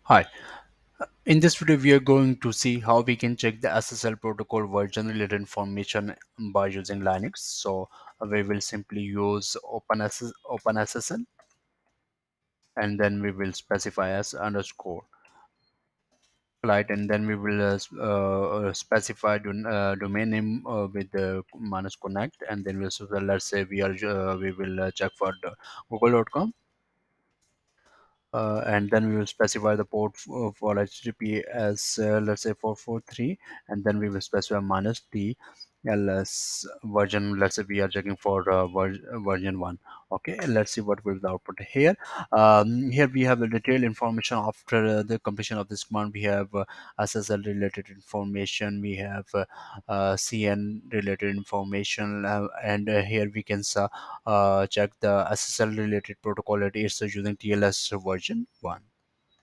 Hi, in this video we are going to see how we can check the SSL protocol version related information by using Linux. So we will simply use OpenSSL and then we will specify as underscore client, and then we will specify domain name with the minus connect, and then we'll, so let's say we will check for the google.com, and then we will specify the port for HTTP as let's say 443, and then we will specify minus T ls version. Let's say we are checking for version 1. Okay, and let's see what will the output here. Here we have the detailed information after the completion of this command. We have SSL related information, we have CN related information, and here we can check the SSL related protocol. It is using TLS version 1.